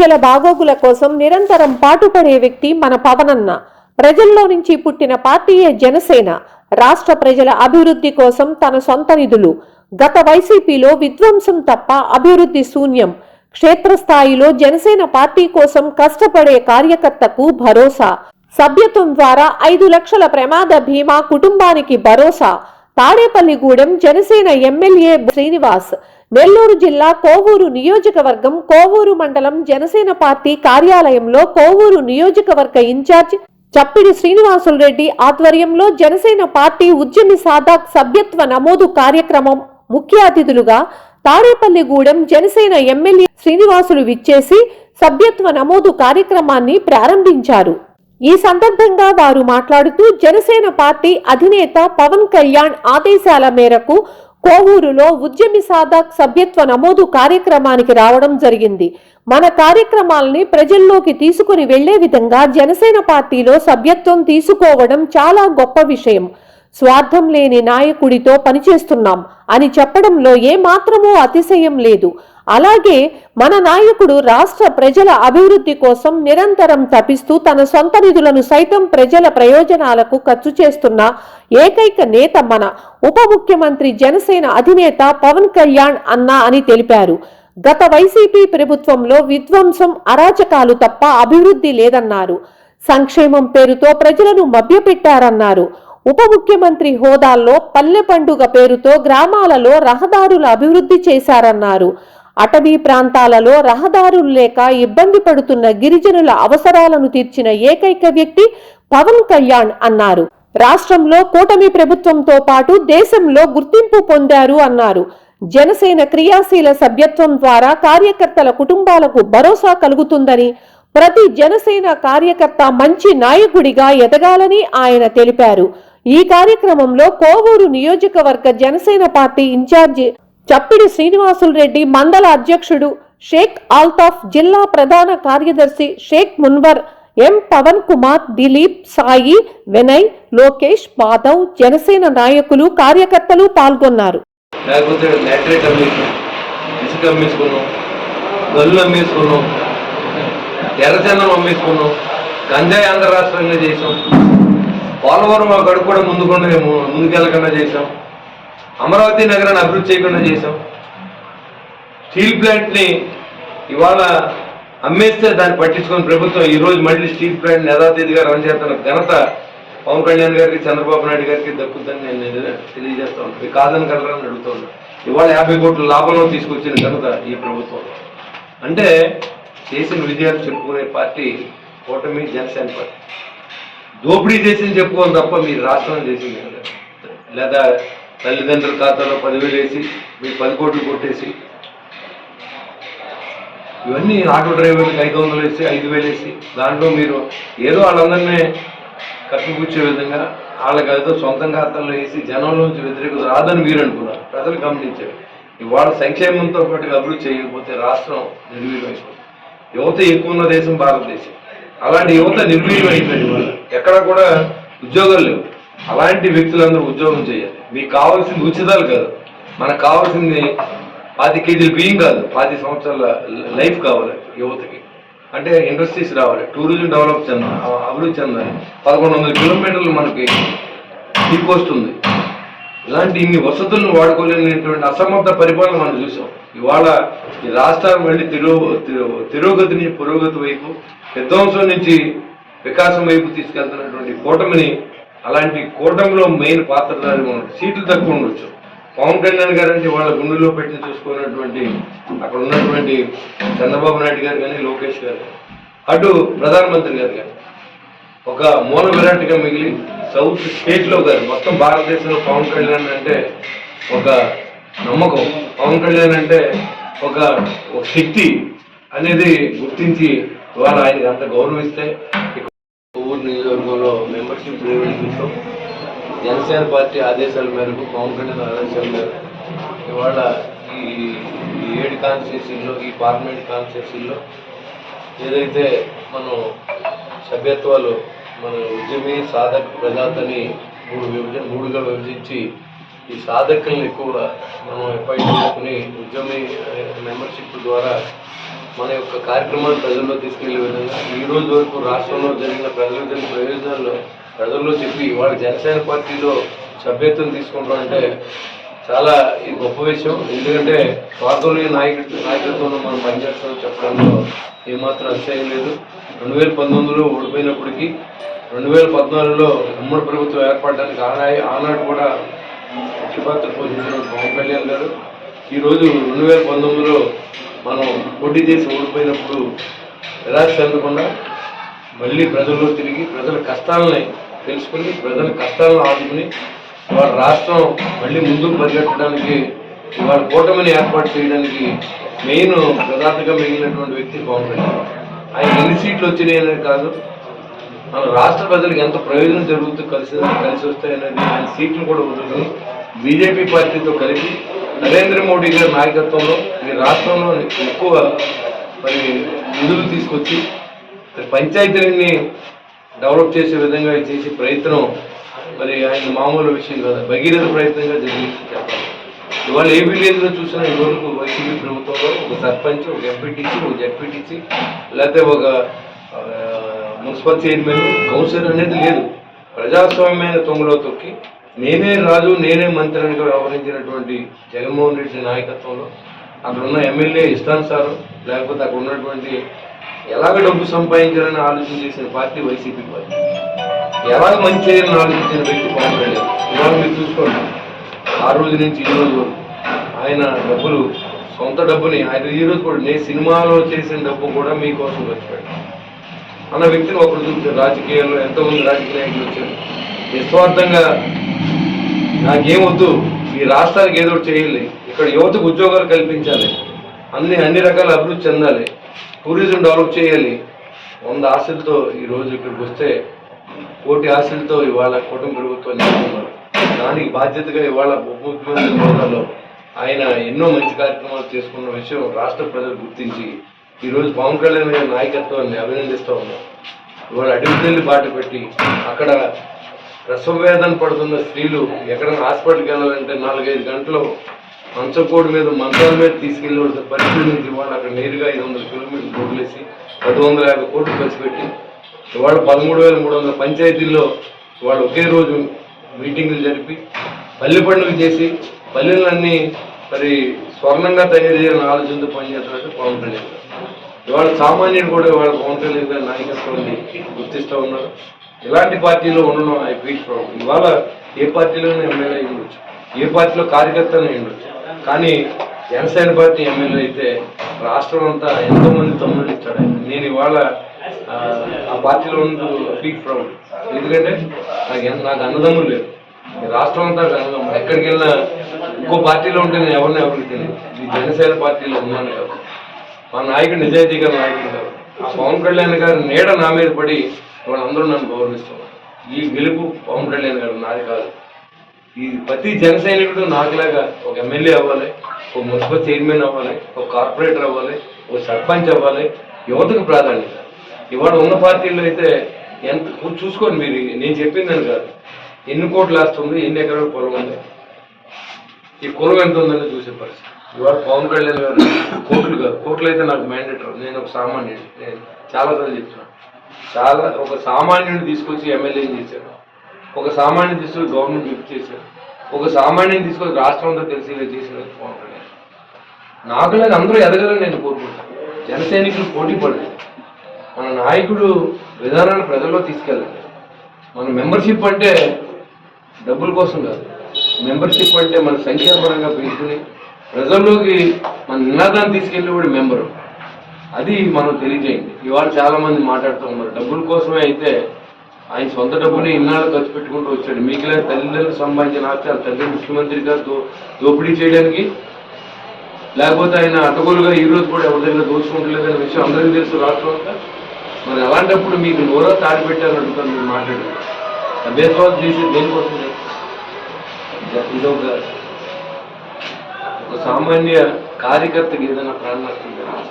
ప్రజల బాగోగుల కోసం నిరంతరం పాటుపడే వ్యక్తి మన పవనన్న. ప్రజల్లో నుంచి పుట్టిన పార్టీయే జనసేన. రాష్ట్ర ప్రజల అభివృద్ధి కోసం తన సొంత నిధులు. గత వైసీపీలో విధ్వంసం తప్ప అభివృద్ధి శూన్యం. క్షేత్రస్థాయిలో జనసేన పార్టీ కోసం కష్టపడే కార్యకర్తకు భరోసా. సభ్యత్వం ద్వారా 5 లక్షల ప్రమాద బీమా కుటుంబానికి భరోసా. తాడేపల్లిగూడెం జనసేన ఎమ్మెల్యే శ్రీనివాస్. నెల్లూరు జిల్లా కోవూరు నియోజకవర్గం కోవూరు మండలం జనసేన పార్టీ కార్యాలయంలో కోవూరు నియోజకవర్గ ఇన్ఛార్జ్ చప్పిడి శ్రీనివాసులు రెడ్డి ఆధ్వర్యంలో జనసేన పార్టీ ఉద్యమి సాధక్ సభ్యత్వ నమోదు కార్యక్రమం ముఖ్య అతిథులుగా తాడేపల్లిగూడెం జనసేన ఎమ్మెల్యే శ్రీనివాసులు విచ్చేసి సభ్యత్వ నమోదు కార్యక్రమాన్ని ప్రారంభించారు. ఈ సందర్భంగా వారు మాట్లాడుతూ జనసేన పార్టీ అధినేత పవన్ కళ్యాణ్ ఆదేశాల మేరకు కోవూరులో ఉద్యమి సాధక్ సభ్యత్వ నమోదు కార్యక్రమానికి రావడం జరిగింది. మన కార్యక్రమాలని ప్రజల్లోకి తీసుకుని వెళ్లే విధంగా జనసేన పార్టీలో సభ్యత్వం తీసుకోవడం చాలా గొప్ప విషయం. స్వార్థం లేని నాయకుడితో పనిచేస్తున్నాం అని చెప్పడంలో ఏమాత్రమూ అతిశయం లేదు. అలాగే మన నాయకుడు రాష్ట్ర ప్రజల అభివృద్ధి కోసం నిరంతరం తపిస్తూ తన సొంత నిధులను సైతం ప్రజల ప్రయోజనాలకు ఖర్చు చేస్తున్న ఏకైక నేత మన ఉప ముఖ్యమంత్రి జనసేన అధినేత పవన్ కళ్యాణ్ అన్న అని తెలిపారు. గత వైసీపీ ప్రభుత్వంలో విధ్వంసం అరాచకాలు తప్ప అభివృద్ధి లేదన్నారు. సంక్షేమం పేరుతో ప్రజలను మభ్యపెట్టారన్నారు. ఉప ముఖ్యమంత్రి హోదాల్లో పల్లె పండుగ పేరుతో గ్రామాలలో రహదారుల అభివృద్ధి చేశారన్నారు. అటవీ ప్రాంతాలలో రహదారులు లేక ఇబ్బంది పడుతున్న గిరిజనుల అవసరాలను తీర్చిన ఏకైక వ్యక్తి పవన్ కళ్యాణ్ అన్నారు. రాష్ట్రంలో కూటమి ప్రభుత్వంతో పాటు దేశంలో గుర్తింపు పొందారు అన్నారు. జనసేన క్రియాశీల సభ్యత్వం ద్వారా కార్యకర్తల కుటుంబాలకు భరోసా కలుగుతుందని, ప్రతి జనసేన కార్యకర్త మంచి నాయకుడిగా ఎదగాలని ఆయన తెలిపారు. ఈ కార్యక్రమంలో కోవూరు నియోజకవర్గ జనసేన పార్టీ ఇన్ఛార్జి చప్పిడి శ్రీనివాసులు రెడ్డి, మండల అధ్యక్షుడు షేక్ ఆల్తాఫ్, జిల్లా ప్రధాన కార్యదర్శి షేక్ మున్వర్, ఎం పవన్ కుమార్, దిలీప్, సాయి, వినయ్, లోకేష్, మాధవ్, జనసేన నాయకులు కార్యకర్తలు పాల్గొన్నారు. ఆంధ్ర రాష్ట్రంగా చేసాం. పోలవరం గడుపు కూడా ముందుకెళ్ళకుండా చేసాం. అమరావతి నగరాన్ని అభివృద్ధి చేయకుండా చేసాం. స్టీల్ ప్లాంట్ని ఇవాళ అమ్మేస్తే దాన్ని పట్టించుకొని ప్రభుత్వం ఈరోజు మళ్ళీ స్టీల్ ప్లాంట్ యథాతథిగా రన్ చేస్తున్న ఘనత పవన్ కళ్యాణ్ గారికి, చంద్రబాబు నాయుడు గారికి దక్కుతుందని నేను తెలియజేస్తా ఉన్నాను. కాదని కలరని అడుగుతున్నాను. ఇవాళ 50 కోట్ల లాభంలో తీసుకొచ్చిన ఘనత ఈ ప్రభుత్వం. అంటే చేసిన విజయాలు చెప్పుకునే పార్టీ కూటమి జనసేన పార్టీ. దోపిడీ చేసింది చెప్పుకోవాలి తప్ప మీరు రాష్ట్రం చేసింది లేదా తల్లిదండ్రుల ఖాతాలో 10,000 వేసి మీరు 10 కోట్లు కొట్టేసి, ఇవన్నీ ఆటో డ్రైవర్లకు 500 వేసి 5,000 వేసి దాంట్లో మీరు ఏదో వాళ్ళందరినీ కప్పిపుచ్చే విధంగా వాళ్ళకి ఏదో సొంత ఖాతాల్లో వేసి జనంలోంచి వ్యతిరేకత రాదని మీరు అనుకున్నారు. ప్రజలు గమనించారు. ఇవాళ సంక్షేమంతో పాటు అభివృద్ధి చేయకపోతే రాష్ట్రం నిర్వీర్యం అయిపోతుంది. యువత ఎక్కువ ఉన్న దేశం భారతదేశం. అలాంటి యువత నిర్వీర్యం అయిపోయింది. ఇవాళ ఎక్కడ కూడా ఉద్యోగాలు లేవు. అలాంటి వ్యక్తులందరూ ఉద్యోగం చేయాలి. మీకు కావాల్సింది ఉచితాలు కాదు, మనకు కావాల్సింది 10 కేజీలు బియ్యం కాదు, 10 సంవత్సరాల లైఫ్ కావాలి యువతకి. అంటే ఇండస్ట్రీస్ రావాలి, టూరిజం డెవలప్ చెందాలి, అభివృద్ధి చెందాలి. 1100 కిలోమీటర్లు మనకి ఈ కోస్ట్ ఉంది. ఇలాంటి ఇన్ని వసతులను వాడుకోలేనటువంటి అసమర్థ పరిపాలన మనం చూసాం. ఇవాళ ఈ రాష్ట్రాన్ని వెళ్ళి తిరోగతిని పురోగతి వైపు, విధ్వంసం నుంచి వికాసం వైపు తీసుకెళ్తున్నటువంటి కూటమిని, అలాంటి కూటమిలో మెయిన్ పాత్రధారి సీట్లు తక్కువ ఉండొచ్చు. పవన్ కళ్యాణ్ గారు అంటే వాళ్ళ గుండెల్లో పెట్టి చూసుకున్నటువంటి అక్కడ ఉన్నటువంటి చంద్రబాబు నాయుడు గారు కానీ, లోకేష్ గారు, అటు ప్రధానమంత్రి గారు కానీ ఒక మూల విరాట్గా మిగిలి సౌత్ స్టేట్లో గారు మొత్తం భారతదేశంలో పవన్ కళ్యాణ్ అంటే ఒక నమ్మకం, పవన్ కళ్యాణ్ అంటే ఒక శక్తి అనేది గుర్తించి ఇవాళ ఆయనకి అంత గౌరవిస్తే కోవూరు నియోజకవర్గంలో మెంబర్షిప్ రివ్యూ చూసాం. జనసేన పార్టీ ఆదేశాల మేరకు, పవన్ కళ్యాణ్ ఆదేశాల మేరకు ఇవాళ ఈ 7 కాన్స్టిట్యూన్సీల్లో, ఈ పార్లమెంట్ కాన్స్టిట్యూన్సీల్లో ఏదైతే మనం సభ్యత్వాలు మన ఉద్యమి, సాధక్, ప్రజాత్ అని 3గా విభజించి ఈ సాధకులను ఎక్కువగా మనం ఎఫ్ఐ చేసుకుని ఉద్యమి మెంబర్షిప్ ద్వారా మన యొక్క కార్యక్రమాలు ప్రజల్లో తీసుకెళ్లే విధంగా ఈ రోజు వరకు రాష్ట్రంలో జరిగిన ప్రజలకు జరిగిన ప్రయోజనాల్లో ప్రజల్లో చెప్పి వాళ్ళ జనసేన పార్టీలో సభ్యత్వం తీసుకుంటాం అంటే చాలా ఇది గొప్ప విషయం. ఎందుకంటే స్వార్థంలో నాయకత్వంలో మనం పనిచేస్తామని చెప్పడంలో ఏమాత్రం అతిశయం లేదు. 2019లో ఓడిపోయినప్పటికీ 2014లో ఉమ్మడి ప్రభుత్వం ఏర్పడడానికి ఆనాడు కూడా ముఖ్య పాత్ర పోషించిన పవన్ కళ్యాణ్ గారు ఈరోజు 2019లో మనం పోటీ చేసి ఓడిపోయినప్పుడు నిరాశ చెందకుండా మళ్ళీ ప్రజల్లో తిరిగి ప్రజల కష్టాలని తెలుసుకుని ప్రజల కష్టాలను ఆదుకుని వాళ్ళ రాష్ట్రం మళ్ళీ ముందుకు పరిగెట్టడానికి వాళ్ళ కూటమిని ఏర్పాటు చేయడానికి మెయిన్ ప్రధానంగా మిగిలినటువంటి వ్యక్తి పవన్ కళ్యాణ్. ఆయన ఎన్ని సీట్లు వచ్చినాయి అనేది కాదు, మన రాష్ట్ర ప్రజలకు ఎంత ప్రయోజనం జరుగుతూ కలిసి వస్తాయనేది ఆయన సీట్లు కూడా ఉంటుంది. బీజేపీ పార్టీతో కలిసి నరేంద్ర మోడీ గారి నాయకత్వంలో ఈ రాష్ట్రంలో ఎక్కువ మరి నిధులు తీసుకొచ్చి పంచాయతీలని డెవలప్ చేసే విధంగా చేసే ప్రయత్నం మరి ఆయన మామూలు విషయం కాదు, భగీరథ ప్రయత్నంగా జరిగింది చెప్పాలి. ఇవాళ ఏ విలేజ్లో చూసినా ఇదివరకు వైసీపీ ప్రభుత్వంలో ఒక సర్పంచ్, ఒక ఎంపీటీసీ, ఒక జెడ్పీటీసీ, లేకపోతే ఒక మున్సిపల్ చైర్మన్, కౌన్సిలర్ అనేది లేదు. ప్రజాస్వామ్యమైన తొంగలో తొక్కి నేనే రాజు నేనే మంత్రిగా వ్యవహరించినటువంటి జగన్మోహన్ రెడ్డి నాయకత్వంలో అక్కడ ఉన్న ఎమ్మెల్యే ఇష్టానుసారం లేకపోతే అక్కడ ఉన్నటువంటి ఎలాగ డబ్బు సంపాదించాలని ఆలోచన చేసిన పార్టీ వైసీపీ పార్టీ. ఎలాగ మంచి చేయాలని ఆలోచించిన వ్యక్తి పవన్ కళ్యాణ్. ఇవాళ మీరు చూసుకోండి, ఆ రోజు నుంచి ఈ రోజు ఆయన డబ్బులు సొంత డబ్బుని ఆయన ఈ రోజు కూడా నేను సినిమాలో చేసిన డబ్బు కూడా మీకోసం ఖర్చు పెట్టాను అన్న వ్యక్తిని ఒకరు చూపించారు. రాజకీయాల్లో ఎంతోమంది రాజకీయ నాయకులు వచ్చారు నిస్వార్థంగా నాకేమొద్దు ఈ రాష్ట్రానికి ఏదో చేయాలి, ఇక్కడ యువతకు ఉద్యోగాలు కల్పించాలి, అన్ని రకాల అభివృద్ధి చెందాలి, టూరిజం డెవలప్ చేయాలి. 100 ఆశలతో ఈరోజు ఇక్కడికి వస్తే 1 కోటి ఆశలతో ఇవాళ కుటుంబ ప్రభుత్వం చేస్తున్నారు. దానికి బాధ్యతగా ఇవాళ ఉప ముఖ్యమంత్రి హోదాలో ఆయన ఎన్నో మంచి కార్యక్రమాలు చేసుకున్న విషయం రాష్ట్ర ప్రజలు గుర్తించి ఈరోజు పవన్ కళ్యాణ్ గారి నాయకత్వాన్ని అభినందిస్తూ ఉన్నారు. ఇవాళ అడవికి బాట పెట్టి అక్కడ ప్రసవ వేదన పడుతున్న స్త్రీలు ఎక్కడైనా హాస్పిటల్కి వెళ్ళాలంటే 4-5 గంటలు మంచకోడి మీద మంచాల మీద తీసుకెళ్ళి పరిస్థితి నుంచి ఇవాళ అక్కడ నేరుగా 500 కిలోమీటర్లు రోడ్లేసి 1050 కోట్లు ఖర్చు పెట్టి ఇవాళ 13,300 పంచాయతీల్లో ఇవాళ ఒకే రోజు మీటింగులు జరిపి పల్లె పండుగ చేసి పల్లెలన్నీ మరి స్వర్ణంగా తయారు చేయాలని ఆలోచనతో పనిచేస్తున్నట్టు పవన్ కళ్యాణ్ గారు. ఇవాళ సామాన్యుడు కూడా ఇవాళ పవన్ కళ్యాణ్ గారి నాయకత్వాన్ని గుర్తిస్తూ ఉన్నారు. ఇలాంటి పార్టీలో ఉండడం ఐ ఫీల్ ప్రౌడ్. ఇవాళ ఏ పార్టీలోనే ఎమ్మెల్యే అయి ఉండొచ్చు, ఏ పార్టీలో కార్యకర్తనే అయి ఉండొచ్చు, కానీ జనసేన పార్టీ ఎమ్మెల్యే అయితే రాష్ట్రం అంతా ఎంతోమంది తమ్ముళ్ళు ఇచ్చాడు. నేను ఇవాళ ఆ పార్టీలో ఉన్న ఫీల్ ప్రౌడ్. ఎందుకంటే నాకు అన్నదమ్ములు లేరు, రాష్ట్రం అంతా అన్నదమ్ములు. ఎక్కడికి వెళ్ళినా ఇంకో పార్టీలో ఉంటే నేను ఎవరికి తెలియదు, ఈ జనసేన పార్టీలో ఉన్నాను కాదు. మా నాయకుడు నిజాయితీగా నాయకుడు కాదు. ఆ పవన్ కళ్యాణ్ గారు నీడ నా మీద పడి వాళ్ళందరూ నన్ను గౌరవిస్తున్నారు. ఈ గెలుపు పవన్ కళ్యాణ్ గారు నాది కాదు. ఈ ప్రతి జన సైనికుడు నాకులాగా ఒక ఎమ్మెల్యే అవ్వాలి, ఒక మున్సిపల్ చైర్మన్ అవ్వాలి, ఒక కార్పొరేటర్ అవ్వాలి, ఒక సర్పంచ్ అవ్వాలి. యువతకు ప్రాధాన్యత. ఇవాళ ఉన్న పార్టీల్లో అయితే ఎంత చూసుకోండి మీరు, నేను చెప్పిందని కాదు, ఎన్ని కోట్లు వస్తుంది, ఎన్ని ఎకరాల పొలం ఉంది, ఈ కులం ఎంత ఉందని చూసే పరిస్థితి. ఇవాళ పవన్ కళ్యాణ్ గారు కోట్లు కాదు, కోట్లు అయితే నాకు మ్యాండేటరీ. నేను ఒక సామాన్యుడు, నేను చాలాసార్లు చెప్తున్నాను. ఒక సామాన్యుడిని తీసుకొచ్చి ఎమ్మెల్యేని చేశాడు, ఒక సామాన్యుని తీసుకొచ్చి గవర్నమెంట్ లిఫ్ట్ చేశాడు, ఒక సామాన్యుని తీసుకొచ్చి రాష్ట్రం అంతా తెలిసేలా చేసిన పవన్ కళ్యాణ్. నాకులాగా అందరూ ఎదగాలని నేను కోరుకుంటాను. జన సైనికులు పోటీ పడలేదు. మన నాయకుడు విధానాన్ని ప్రజల్లో తీసుకెళ్ళాలి. మన మెంబర్షిప్ అంటే డబ్బుల కోసం కాదు, మెంబర్షిప్ అంటే మన సంఖ్యాపరంగా పెంచుకుని ప్రజల్లోకి మన నినాదాన్ని తీసుకెళ్ళి కూడా మెంబరు. అది మనం తెలియజేయండి. ఇవాళ చాలామంది మాట్లాడుతూ ఉన్నారు డబ్బుల కోసమే. అయితే ఆయన సొంత డబ్బుని ఇన్నాళ్ళు ఖర్చు పెట్టుకుంటూ వచ్చాడు. మీకులా తల్లిదండ్రులు సంబంధించిన ఆస్తి తండ్రి ముఖ్యమంత్రిగా దోపిడీ చేయడానికి, లేకపోతే ఆయన అడ్డగోలుగా ఈ రోజు కూడా ఎవరి దగ్గర దోచుకుంటలేదనే విషయం అందరికీ తెలుసు రాష్ట్రం అంతా. మరి అలాంటప్పుడు మీకు నోరా తాడి పెట్టాలని అడుగుతాను. మీరు మాట్లాడారు అభ్యర్థవాలు చేసి దేనికోసం? ఇది ఒక సామాన్య కార్యకర్తకి ఏదైనా ప్రాణ నష్టం జరిగింది.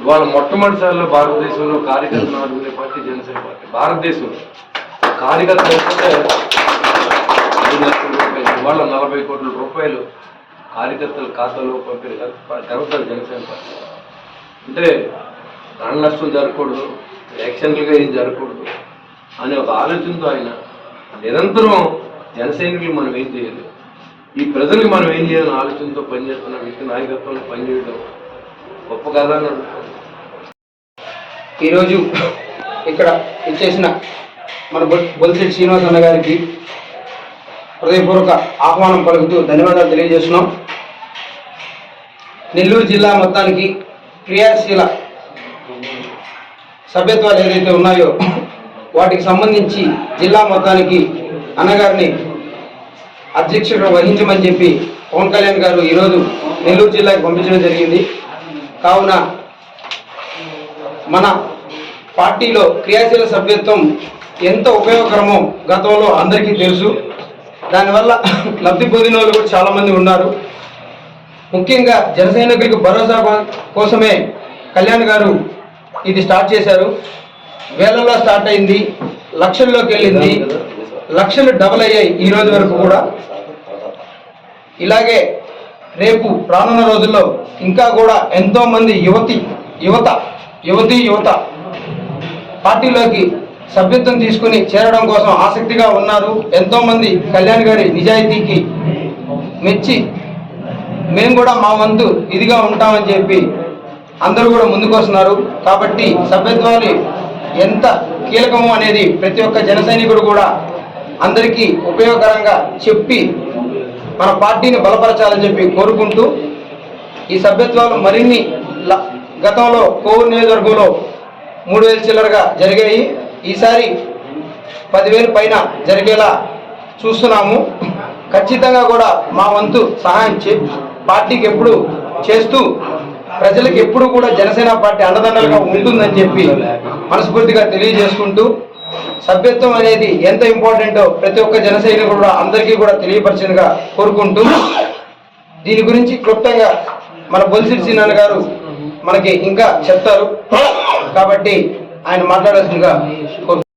ఇవాళ మొట్టమొదటిసారిలో భారతదేశంలో కార్యకర్తను ఆదుకునే పార్టీ జనసేన పార్టీ. భారతదేశంలో కార్యకర్త వస్తుంటే 5 లక్షల రూపాయలు, ఇవాళ 40 కోట్ల రూపాయలు కార్యకర్తల ఖాతాలో పంపిణీ జనసేన పార్టీ. అంటే ప్రాణ నష్టం జరగకూడదు, యాక్సిడెంట్లుగా ఏం జరగకూడదు అనే ఒక ఆలోచనతో ఆయన నిరంతరం జన సైనికులు మనం ఏం చేయాలి, ఈ ప్రజలకు మనం ఏం చేయాలని ఆలోచనతో పనిచేస్తున్న వ్యక్తి నాయకత్వంలో పనిచేయడం గొప్ప కదా అని అనుకుంటున్నాను. ఈరోజు ఇక్కడ ఇచ్చేసిన మన బొలిశెట్టి శ్రీనివాస్ అన్న గారికి హృదయపూర్వక ఆహ్వానం పలుకుతూ ధన్యవాదాలు తెలియజేస్తున్నాం. నెల్లూరు జిల్లా మొత్తానికి క్రియాశీల సభ్యత్వాలు ఏదైతే ఉన్నాయో వాటికి సంబంధించి జిల్లా మొత్తానికి అన్నగారిని అధ్యక్షుడు వహించమని చెప్పి పవన్ కళ్యాణ్ గారు ఈరోజు నెల్లూరు జిల్లాకి పంపించడం జరిగింది. కావున మన పార్టీలో క్రియాశీల సభ్యత్వం ఎంత ఉపయోగకరమో గతంలో అందరికీ తెలుసు. దానివల్ల లబ్ధి పొందిన వాళ్ళు కూడా చాలామంది ఉన్నారు. ముఖ్యంగా జన సైనికులకు భరోసా కోసమే కళ్యాణ్ గారు ఇది స్టార్ట్ చేశారు. వేలల్లో స్టార్ట్ అయింది, లక్షల్లోకి వెళ్ళింది, లక్షలు డబల్ అయ్యాయి ఈ రోజు వరకు కూడా. ఇలాగే రేపు రానున్న రోజుల్లో ఇంకా కూడా ఎంతో మంది యువత పార్టీలోకి సభ్యత్వం తీసుకుని చేరడం కోసం ఆసక్తిగా ఉన్నారు. ఎంతో మంది కళ్యాణ్ గారి నిజాయితీకి మెచ్చి మేము కూడా మా వంతు ఇదిగా ఉంటామని చెప్పి అందరూ కూడా ముందుకు వస్తున్నారు. కాబట్టి సభ్యత్వాలు ఎంత కీలకమో అనేది ప్రతి ఒక్క జన సైనికుడు కూడా అందరికీ ఉపయోగకరంగా చెప్పి మన పార్టీని బలపరచాలని చెప్పి కోరుకుంటూ, ఈ సభ్యత్వాలు మరిన్ని గతంలో కోవూరు నియోజకవర్గంలో 3,000 చిల్లరగా జరిగాయి. ఈసారి 10,000 పైన జరిగేలా చూస్తున్నాము. ఖచ్చితంగా కూడా మా వంతు సహాయం పార్టీకి ఎప్పుడు చేస్తూ ప్రజలకు ఎప్పుడు కూడా జనసేన పార్టీ అండదండలుగా ఉంటుందని చెప్పి మనస్ఫూర్తిగా తెలియజేసుకుంటూ, సభ్యత్వం అనేది ఎంత ఇంపార్టెంటో ప్రతి ఒక్క జన సైనికుడు కూడా అందరికీ కూడా తెలియపరిచినగా కోరుకుంటూ, దీని గురించి క్లుప్తంగా మన బొలిశెట్టి శ్రీనివాస్ గారు మనకి ఇంకా చెప్తారు. కాబట్టి ఆయన మాట్లాడాల్సిందిగా కోరుకుంటున్నాను.